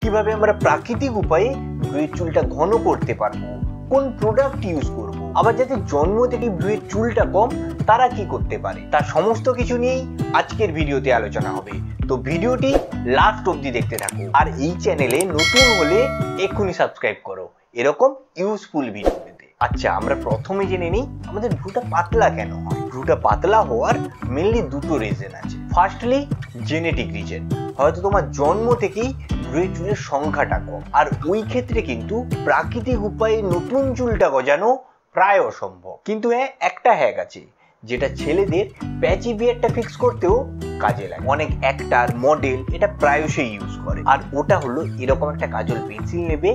কিভাবে আমরা প্রাকৃতিক উপায়ে ভ্রুয়ের চুলটা ঘন করতে পারবো, কোন প্রোডাক্ট ইউজ করব, আবার যাতে জন্ম থেকে ভ্রুয়ের চুলটা কম তারা কি করতে পারে, তার সমস্ত কিছু নিয়েই আজকের ভিডিওতে আলোচনা হবে। তো ভিডিওটি লাস্ট অবধি দেখতে থাকো, আর এই চ্যানেলে নতুন হলে এক্ষুনি সাবস্ক্রাইব করো এরকম ইউজফুল ভিডিও পেতে। আচ্ছা, আমরা প্রথমে জেনে নিই আমাদের ভ্রুটা পাতলা কেন হয়। ভ্রুটা পাতলা হওয়ার মেনলি দুটো রিজন আছে। ফার্স্টলি জেনেটিক রিজন, হয়তো তোমার জন্ম থেকেই ভ্রুয়ের চুলের সংখ্যাটা কম, আর ওই ক্ষেত্রে কিন্তু প্রাকৃতিক উপায়ে নতুন চুলটা গজানো প্রায় অসম্ভব। কিন্তু হ্যাঁ, একটা হ্যাক আছে যেটা ছেলেদের প্যাচি বিয়ারটা ফিক্স করতেও কাজে লাগে। অনেক অ্যাক্টর, মডেল এটা প্রায়শই ইউজ করে, আর ওটা হলো এরকম একটা কাজল পেন্সিল নেবে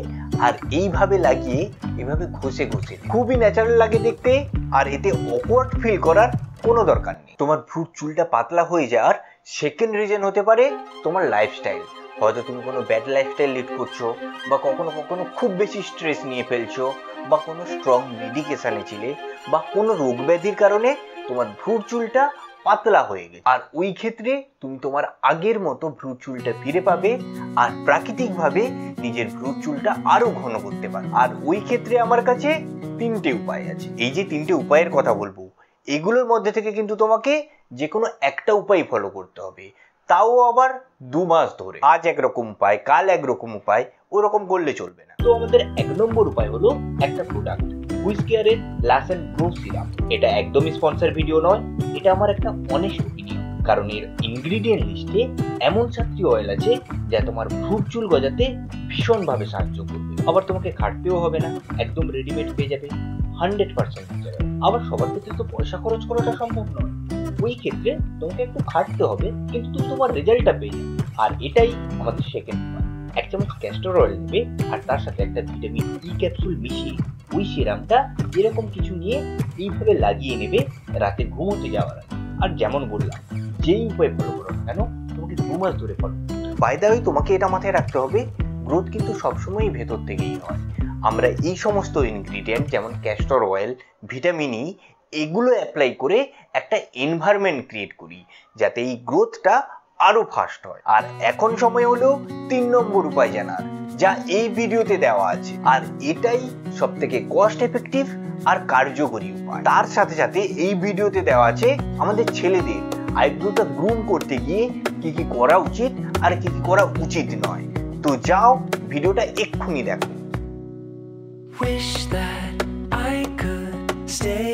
আর এইভাবে লাগিয়ে এভাবে ঘষে ঘষে, খুবই ন্যাচারাল লাগে দেখতে, আর এতে অকওয়ার্ড ফিল করার কোনো দরকার নেই। তোমার ভ্রুর চুলটা পাতলা হয়ে যাওয়ার সেকেন্ড রিজন হতে পারে তোমার লাইফস্টাইল। হয়তো তুমি কোনো ব্যাড লাইফস্টাইল লিড করছো, বা কখনো কখনো খুব বেশি স্ট্রেস নিয়ে ফেলছো, বা কোনো স্ট্রং মেডিকেশনে ছিলে, বা কোনো রোগ ব্যাধির কারণে তোমার ভ্রুর চুলটা পাতলা হয়ে গেছে। আর ওই ক্ষেত্রে তুমি তোমার আগের মতো ভ্রুর চুলটা ফিরে পাবে আর প্রাকৃতিকভাবে নিজের ভ্রুর চুলটা আরো ঘন করতে পারবে। আর ওই ক্ষেত্রে আমার কাছে তিনটে উপায় আছে। এই যে তিনটে উপায়ের কথা বলবো, এগুলোর মধ্যে থেকে কিন্তু তোমাকে যে কোনো একটা উপায় ফলো করতে হবে, তাও আবার 2 মাস ধরে। আজ একরকম উপায়, কাল একরকম উপায়, ওরকম করলে চলবে না। তো আমাদের 1 নম্বর উপায় হলো একটা প্রোডাক্ট, হুইস্কেয়ারের লাস এন্ড গ্রো সিরাম। এটা একদমই স্পন্সর ভিডিও নয়, এটা আমার একটা অনেস্ট ওপিনিয়ন, কারণ এর ইনগ্রিডিয়েন্ট লিস্টে এমন 7টি অয়েল আছে যা তোমার ভ্রুর চুল গজাতে ভীষণভাবে সাহায্য করবে। আবার তোমাকে খাটতেও হবে না, একদম রেডিমেড পেয়ে যাবে, 100% ন্যাচারাল। আবার সবার ক্ষেত্রে তো পয়সা খরচ করাটা সম্ভব নয়, ওই ক্ষেত্রে তোমাকে একটু খাটতে হবে, কিন্তু তুমি তোমার রেজাল্টটা পেয়ে যাবে। আর এটাই আমাদের সেকেন্ড উপায়। 1 চামচ ক্যাস্টর অয়েল নেবে, আর তার সাথে একটা ভিটামিন ই ক্যাপসুল মিশিয়ে ওই সিরামটা এরকম কিছু নিয়ে এইভাবে লাগিয়ে নেবে রাতে ঘুমোতে যাওয়ার আগে। আর যেমন বললাম, যেই উপায় ফলো করো না কেন, তোমাকে 2 মাস ধরে ফলো। বাই দ্য ওয়ে, তোমাকে এটা মাথায় রাখতে হবে, গ্রোথ কিন্তু সবসময়ই ভেতর থেকেই হয়। আমরা এই সমস্ত ইনগ্রিডিয়েন্ট যেমন ক্যাস্টর অয়েল, ভিটামিন ই, এগুলো অ্যাপ্লাই করে একটা এনভায়রনমেন্ট ক্রিয়েট করি যাতে এই গ্রোথটা আরো ফাস্ট হয়। আর এখন সময় হলো 3 নম্বর উপায় জানার, যা এই ভিডিওতে দেওয়া আছে, আর এটাই সবথেকে কস্ট এফেক্টিভ আর কার্যকরী উপায়। তার সাথে সাথে এই ভিডিওতে দেওয়া আছে আমাদের ছেলেদের আইব্রোটা গ্রুম করতে গিয়ে কি কি করা উচিত আর কি কি করা উচিত নয়। তো যাও, ভিডিওটা এক্ষুনি দেখো। Wish that I could stay